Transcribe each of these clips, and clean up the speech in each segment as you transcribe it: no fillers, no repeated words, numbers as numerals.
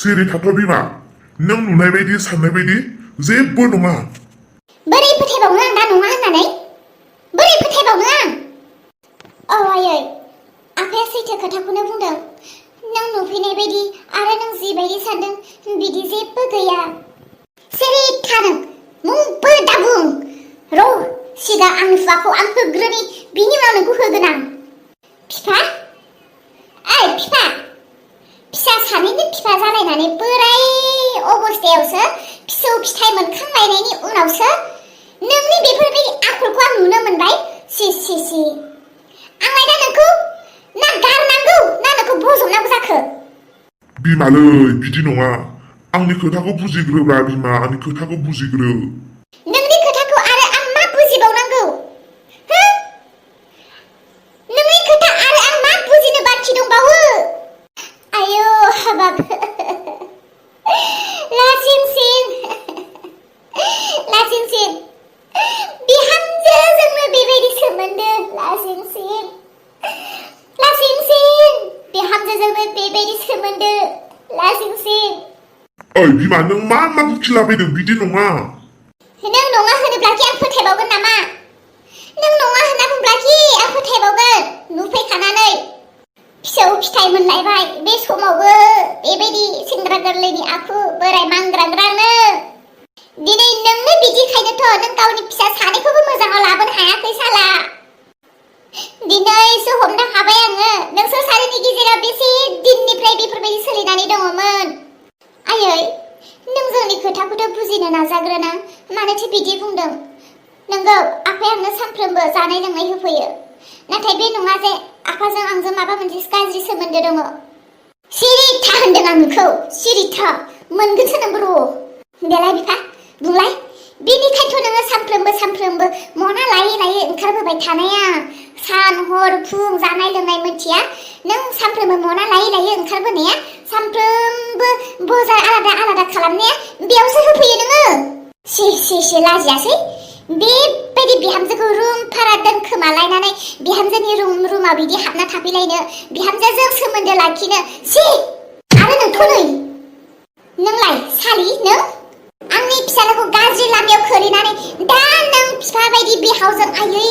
सिरि थाथ' बिमा नों नुनाय बायदि साननाय बायदि जेबो नङा बोरै फोथायबावनो आं दा नङा होननानै बोरै फोथायबावनो आं औ आयै आफाया सैथो खोथाखौनो बुंदों नों नुफैनाय बायदि आरो नों जिबायदि सानदों बिदि जेबो गैया सिरि था नों मुंबो दाबुं र' सिगां आंनि फिसाखौ आं होग्रोनि बिनि उनाव नोंखौ होगोन आं फिफा ओइ फिफा फिसा सानैनि फिफा जालायनानै बोराय अबस्थायावसो फिसौ फिथाइ मोनखांलायनायनि उनावसो नोंनि बेफोरबायदि आखलखौ आं नुनो मोनबाय सि आंलाय दा नोंखौ ना गारनांगौ ना नोंखौ बजबनांगौ जाखो बिमालै बिदि नङा आंनि खोथाखौ बुजिग्रोब्रा बिमा आंनि खोथाखौ बुजिग्रो नोंनि खोथाखौ आरो आं मा बुजिबावनांगौ हो नोंनि खोथा आरो आं मा बुजिनो बाखि दंबावो आयौ हाबाब लासिंसिं बिहामजोजोंनो बेबायदि सोमोन्दो लासिंसिं बिहामजोजोंनो बेबायदि सोमोन्दो लासिंसिं ओइ बिमा नों मा बुखिलाबायदों बिदि नङा नों नङा होनोब्लाखि आं फोथायबावगोन नामा नों नङा होनना बुंब्लाखि आं फोथायबावगोन नुफैखानानै फिसौ फिथाइ मोनलायबाय बे समावबो बेबायदि सेंग्रा गोरलैनि आखु बोराय मांग्राग्रानो दिनै नोंनो बिदिखायनोथ' नों गावनि फिसा सानैखौबो मोजाङाव लाबोनो हायाखै साला दिनैसो हमनो हाबाय आङो नोंसोर सानैनि गेजेराव बेसे दिननिफ्राय बेफोरबायदि सोलिनानै दङमोन आयै नों जोंनि खोथाखौथ' बुजिनो नाजाग्रोना मानोथो बिदि बुंदों नोंगौ आफाया आंनो सानफ्रोमबो जानाय लोंनाय होफैयो नाथाय बे नङा जे आफाजों आंजों माबा मोनसे गाज्रि सोमोन्दो दङ सिरि था होनदों आं नोंखौ सिरि था मोनगोनसो नोंबो र' देलाय बिफा बुंलाय बेनिखायनोथ' नोङो सानफ्रोमबो मना लायै ओंखारबोबाय थानाया सान हर फुं जानाय लोंनाय मोनथिया नों सानफ्रोमबो मना लायै ओंखारबोनाया सानफ्रोमबो बजार आलादा खालामनाया बेयावसो होफैयो नोङो सि लाजियासै बेबायदि बिहामजोखौ रुम भारा दोनखोमालायनानै बिहामजोनि रुमाव बिदि हाबना थाफैलायनो बिहामजोजों सोमोन्दो लाखिनो सि आरो नोंथ' नै नोंलाय सालि नों आंनि फिसालाखौ गाज्रि लामायाव खोलैनानै दा नों बिफा बायदि बिहावजों आयै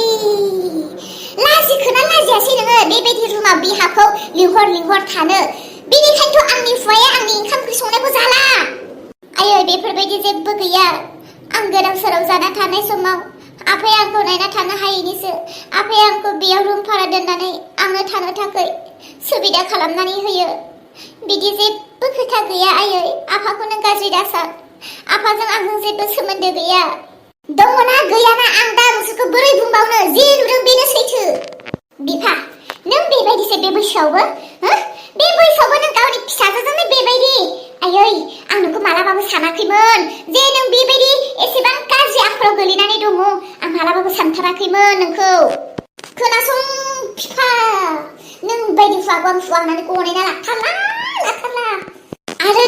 लाजिखोना लाजियासै नोङो बेबायदि रुमाव बिहाखौ लिंहर थानो बेनिखायनोथ' आंनि हौवाया आंनि ओंखाम ओंख्रि संनायखौ जाला आयै बेफोरबायदि जेबो गैया आं गोदाव सोराव जाना थानाय समाव आफाया आंखौ नायना थानो हायैनिसो आफाया आंखौ बेयाव रुम भारा दोननानै आंनो थानो थाखाय सुबिदा खालामनानै होयो बिदि जेबो खोथा गैया आयै आफाखौ नों गाज्रि दासान आफाजों आंजों जेबो सोमोन्दो गैया दङना गैयाना आं दा नोंसोरखौ बोरै बुंबावनो जे नुदों बेनो सैथो बिफा नों बेबायदिसो बे बैसोआवबो बे बैसोआवबो नों गावनि फिसाजोजोंनो बेबायदि आयै आं नोंखौ मालाबाबो सानाखैमोन जे नों बेबायदि एसेबां गाज्रि आखलाव गोलैनानै दङ आं मालाबाबो सानथाराखैमोन नोंखौ खोनासं बिफा नों बायदि हुआखौ आं हुआंनानै गनायना लाथारला आरो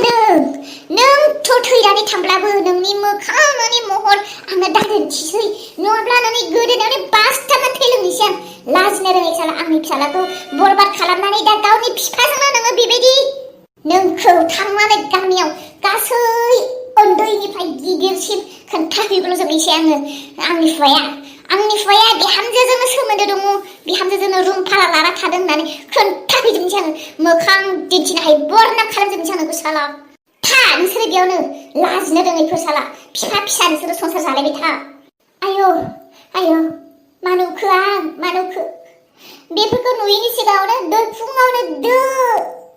नोंथ' थैनानै थांब्लाबो नोंनि मोखां नोंनि महर आंनो दा दिन्थिसै नङाब्ला नोंनि गोदोनायावनो बासथामना थैलोंनोसै आं लाजिनो रोङै साला आंनि फिसालाखौ बरबाद खालामनानै दा गावनि बिफाजोंनो नोङो बेबायदि नोंखौ थांनानै गामियाव गासै उन्दैनिफ्राय गिदिरसिम खोन्थाहैग्रोजोबनोसै आङो आंनि हौवाया बिहामजोजोंनो सोमोन्दो दङ बिहामजोजोंनो रुम भारा लाना थादों होननानै खोन्थाहैजोबनोसै आङो मोखां दिन्थिनो हायो बरनाम खालामजोबनोसै आं नोंखौ साला था नोंसोरो बेयावनो लाजिनो रोङैफोर साला फिसा नोंसोरो संसार जालायबाय था आयौ मानौखो बेफोरखौ नुयैनि सिगाङावनो फुङावनो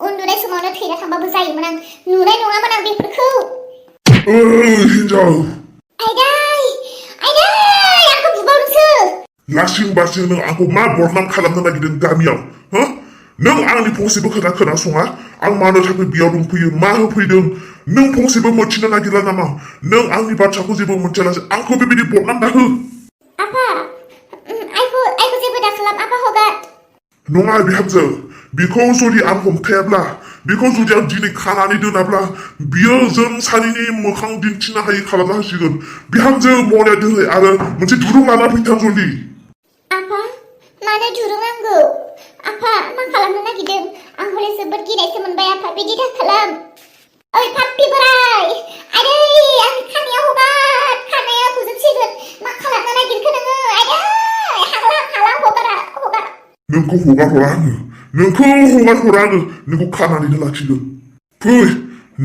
उन्दुनाय समावनो थैना थांबाबो जायोमोन आं नुनाय नङामोन आं बेफोरखौ हिनजाव आयदै आंखौ बुबावदोंसो लासिं बासिं नों आंखौ मा बरनाम खालामनो नागिरदों गामियाव नों आंनि फंसेबो खोथा खोनासङा आं मानो थाखाय बेयाव दंफैयो मा होफैदों नों फंसेबो मोनथिनो नागिरला नामा नों आंनि बाथ्राखौ जेबो मोनथियालासे आंखौ बेबायदि बरनाम दाहो आफा आइखौ जेबो दाखालाम आफा हगार नङा बिहामजो बेखौ जुदि आं हमथायाब्ला बेखौ जुदि आं दिनै खानानै दोनाब्ला बियो जों सानैनि मोखां दिन्थिनो हायै खालामना होसिगोन बिहामजो मनाया दोनै आरो मोनसे दुरुं लाना फैथां जल्दि आफा मानो दुरुं नांगौ आफा मा खालामनो नागिरदों आं हले जोबोद गिनायसो मोनबाय आफा बिदि दाखालाम ओइ पाप्पि बोराय आदै आंनि खानाया हगार खानाया गुजोबसिगोन मा खालामनो नागिरखो नोङो आदै हालां हगार नोंखौ हगारहरा आङो नोंखौ खानानैनो लाखिगोन फै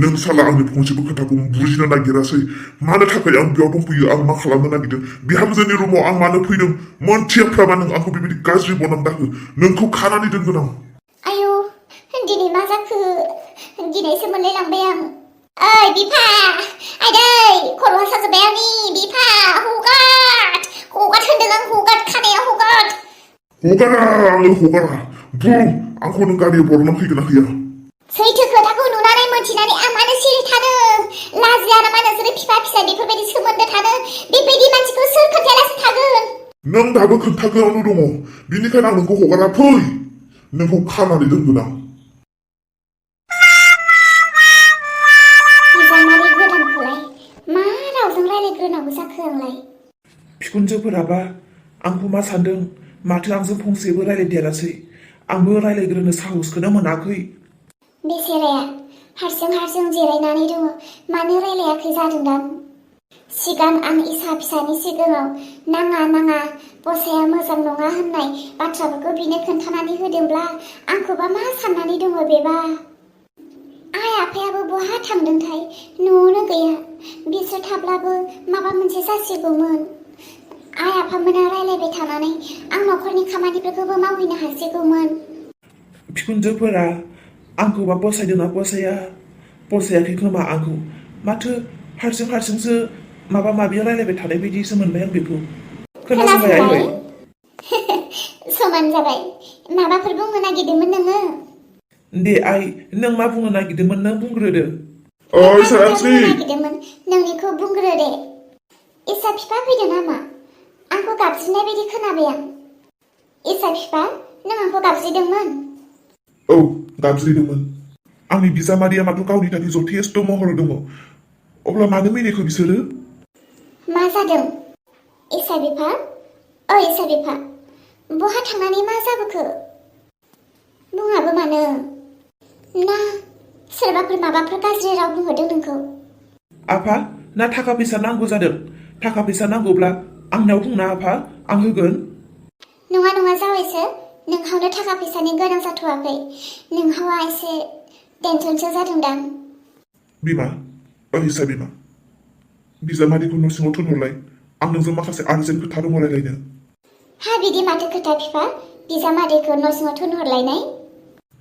नों साला आंनि फंसेबो खोथाखौ बुजिनो नागिरासै मानो थाखाय आं बेयाव दंफैयो आं मा खालामनो नागिरदों बिहामजोनि रुमाव आं मानो फैदों मोनथियाफ्राबा नों आंखौ बेबायदि गाज्रि बनामदाखो नोंखौ खानानै दोनगोन आं आयौ दिनै मा जाखो दिनैसो मोनलायलांबाय आं ओइ बिफा आदै खर'आ साजोब्बाय आंनि बिफा हगार होनदों आं हगार खानाया हगार आङो हगारा बुं आंखौ नों गारियाव बरनाम फैगोन ना फैया सैथो खोथाखौ नुनानै मोनथिनानै आं मानो सिरि थानो लाजिया नामा नोंसोरो फिसा बेफोरबायदि सोमोन्दो थानो बेबायदि मानसिखौ सोर खोन्थायालासे थागोन नों दाबो खोन्थागोनावनो दङ बिनिखायनो आं नोंखौ हगारा फै नोंखौ खानानै दोनगोन आं बिजामादै गोदानखौलाय मा रावजों रायलायग्रोनांगौ जाखो आंलाय बिखुनजोफोराबा आंखौ मा सानदों माथो आंजों फंसेबो रायलायदेरासै आंबो रायलायग्रोनो साहसखौनो मोनाखै बेसेराया हारसिं जिरायनानै दङ मानो रायलायाखै जादोंदां सिगां आं इसा फिसानि सिगाङाव नाङा बसाया मोजां नङा होननाय बाथ्राफोरखौ बिनो खोन्थानानै होदोंब्ला आंखौबा मा साननानै दङ बेबा आइ आफायाबो बहा थांदोंथाय न'आवनो गैया बिसोर थाब्लाबो माबा मोनसे जासिगौमोन आइ आफामोना रायलायबाय थानानै आं न'खरनि खामानिफोरखौबो मावहैनो हासिगौमोन बिखुनजोफोरा आंखौबा फसायदोंना फसायाखै खोमा आंखौ माथो हारसिंसो माबा माबि रायलायबाय थानाय बायदिसो मोनबाय आं बेखौ खोनासंबाय आइयै समान जाबाय माबाफोर बुंनो नागिरदोंमोन नोङो दे आइ नों मा बुंनो नागिरदोंमोन नों बुंग्रोदो ओइ सानस्रि नागिरदोंमोन नोंनिखौ बुंग्रो दे इसा बिफा फैदों नामा आंखौ गाबज्रिनाय बायदि खोनाबाय आं इसा बिफा नों आंखौ गाबज्रिदोंमोन औ गाबज्रिदोंमोन आंनि बिजामादैया माथो गावनि थाखाय जथेस्थ' महर दङ अब्ला मानो मिनिखो बिसोरो मा जादों इसा बिफा बहा थांनानै मा जाबोखो बुङाबो मानो ना सोरबाफोर माबाफोर गाज्रि राव बुंहरदों नोंखौ आफा ना थाखा फैसा नांगौ जादों थाखा फैसा नांगौब्ला आंनाव बुंना आफा आं होगोन नङा जाबायसो नोंहावनो थाखा फैसानि गोनां जाथ'वाखै नोंहावा एसे टेनसनसो जादोंदां बिमा ओहिसा बिमा बिजामादैखौ न' सिङाव थोनहरलाय आं नोंजों माखासे आर्जेन्ट खोथा दङ रायलायनो हा बिदि माथो खोथा बिफा बिजामादैखौ न' सिङाव थोनहरलायनाय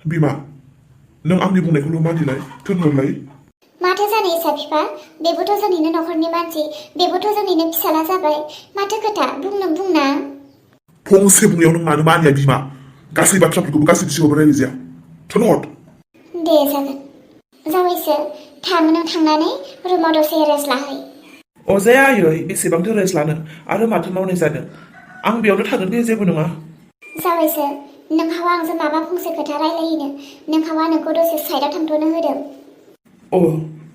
बिमा नों आंनि बुंनायखौल' मानिलाय थोनहरलाय माथो जानो इसा बिफा बेबोथ' जोंनिनो न'खरनि मानसि बेबोथ' जोंनिनो फिसाला जाबाय माथो खोथा बुंना फंसे बुंनायाव नों मानो मानिया बिमा गासै बाथ्राफोरखौबो गासै सिगाङावबो रायलायजाया थोनहर दे जागोन जावैसो नों थांनानै रुमाव दसे रेस्ट लाहै अजाया आयै बेसेबांथो रेस्ट लानो आरो माथो मावनाय जादों आं बेयावनो थागोन दे जेबो नङा जावैसो नोंहावा आंजों माबा फंसे खोथा रायलायहैनो नोंहावा नोंखौ दसे साइडआव थांथ'नो होदों अ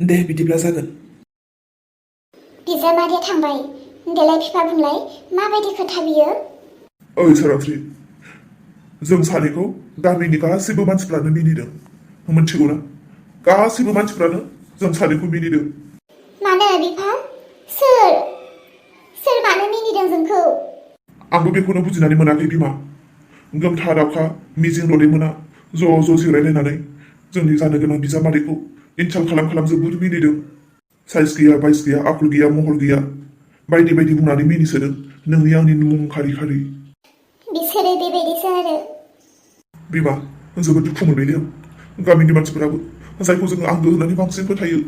दे बिदिब्ला जागोन बिजामादैया थांबाय देलाय बिफा बुंलाय माबायदि खोथा बियो ओइ साराथ्रि जों सानैखौ गामिनि गासैबो मानसिफ्रानो मिनिदों मोनथिगौना गासैबो मानसिफ्रानो जों सानैखौ मिनिदों मानो बिफा सोर मानो मिनिदों जोंखौ आंबो बेखौनो बुजिनानै मोनाखै बिमा गोमथा दावखा मिजिं लले मोना ज' जिरायलायनानै जोंनि जानो गोनां बिजामादैखौ इनसाल्ट खालाम जोबोद मिनिदों साइज गैया बाइस गैया आखल गैया महर गैया बायदि बुंनानै मिनिसोदों नोंनि आंनि मुं खारि बिसोरो बेबायदिसो आरो बिमा जोबोद दुखु मोनबाय आं गामिनि मानसिफोराबो जायखौ जोङो आंगो होननानै बांसिन फोथायो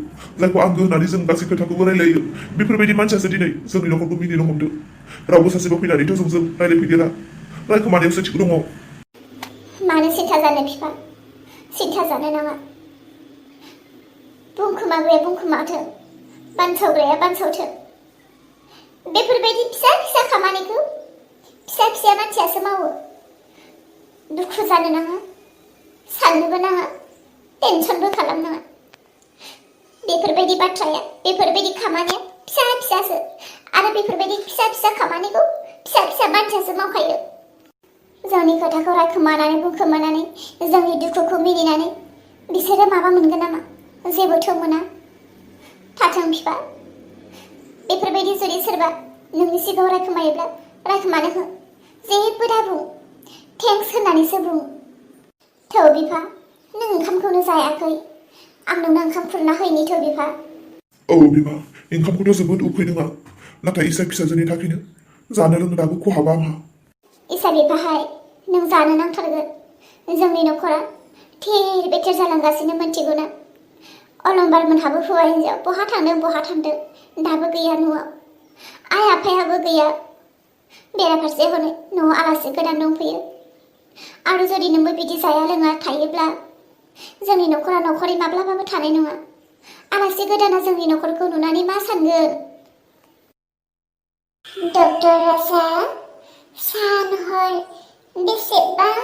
जायखौ आंगो होननानै जों गासै खोथाखौबो रायलायो बेफोरबायदि मानसियासो दिनै जोंनि न'खरखौ मिनिनो हमदों रावबो सासेबो फैनानैथ' जोंजों रायलायफैदेरा रायखोमानायावसो थिग दङ मानो सिन्था जानो बिफा सिन्था जानो नाङा बुंखोमाग्राया बुंखोमाथों बानसावग्राया बानसावथों बेफोरबायदि फिसा खामानिखौ फिसा मानसियासो मावो दुखु जानो नाङा साननोबो नाङा टेनसनबो खालामनाङा बेफोरबायदि बाथ्राया बेफोरबायदि खामानिया फिसासो आरो बेफोरबायदि फिसा खामानिखौ फिसा मानसियासो मावखायो जोंनि खोथाखौ रायखोमानानै बुंखोमानानै जोंनि दुखुखौ मिनिनानै बिसोरो माबा मोनगोन नामा जेबोथ' मोना थाथों बिफा बेफोरबायदि जुदि सोरबा नोंनि सिगाङाव रायखोमायोब्ला रायखोमानो हो जेबो दाबुं थेंक्स होननानैसो बुं थौ बिफा नों ओंखामखौनो जायाखै आं नोंनो ओंखाम खुरना होयनि थौ बिफा औ बिमा ओंखामखौथ' जोबोद उखैदों आं नाथाय इसा फिसाजोनि थाखायनो जानो लोंनो दाबो खहाबा आंहा इसा बिफाहाय नों जानो नांथारगोन जोंनि न'खरा थेर बेथेर जालांगासिनो मिथिगौना अलंबार मोनहाबो हौवा हिन्जाव बहा थांदों दाबो गैया न'आव आइ आफायाबो गैया बेराफारसे हनै न'आव आलासि गोदान दंफैयो आरो जुदि नोंबो बिदि जाया लोङा थायोब्ला जोंनि न'खरा न'खरै माब्लाबाबो थानाय नङा आलासि गोदाना जोंनि न'खरखौ नुनानै मा सानगोन डक्टर राजा सान हर बेसेबां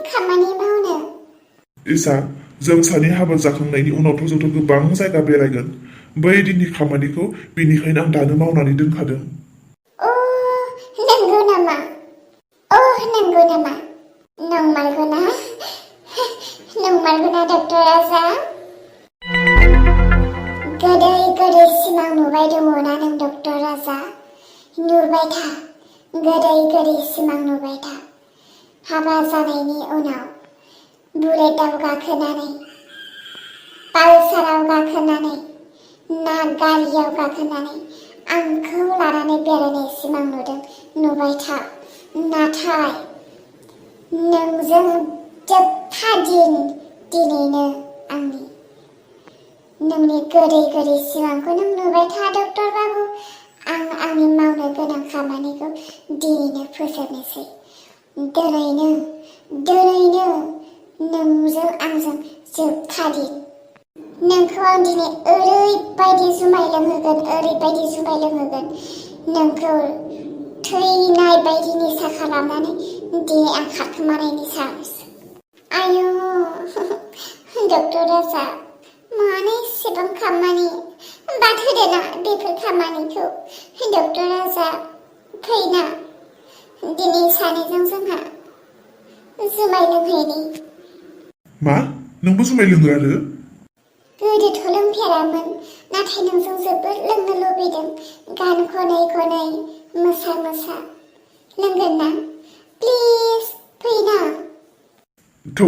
खामानि मावनो इसा जों सानै हाबा जाखांनायनि उनावथ' जोंथ' गोबां जायगा बेरायगोन बै दिननि खामानिखौ बेनिखायनो आं दानो मावनानै दोनखादों नंगौ नामा नंगौ नामा नंमारगौना डक्टर राजा गोदै सिमां नुबाय दङना नों डक्टर राजा नुबाय था गोदै सिमां नुबाय था हाबा जानायनि उनाव बुलेटआव गाखोनानै पालसाराव गाखोनानै ना गारियाव गाखोनानै आंखौ लानानै बेरायनाय सिमां नुबाय था नाथाय नोंजों जोबथा दिनैनो नोंनि गोदै सिमांखौ नों नुबाय था डक्टर बाबु आं आंनि मावनो गोनां खामानिखौ दिनैनो फोजोबनोसै दिनैनो नोंजों आंजों जोबथा दिन नोंखौ आं दिनै ओरैबायदि जुमाय लोंहोगोन नोंखौ थैनाय बायदि निसा खालामनानै दिनै आं खारखोमानायनि सान्स आयु डक्टर राजा मानो एसेबां खामानि बाद होदोना बेफोर खामानिखौ डक्टर राजा फैना दिनै सानैजों जोंहा जुमाय लोंहैनि मा नोंबो जुमाय लोङो आरो गोदोथ' लोंफेरामोन नाथाय नोंजों जोबोद लोंनो लुबैदों गान खनै मोसा लोंगोन ना प्लिज फैना थौ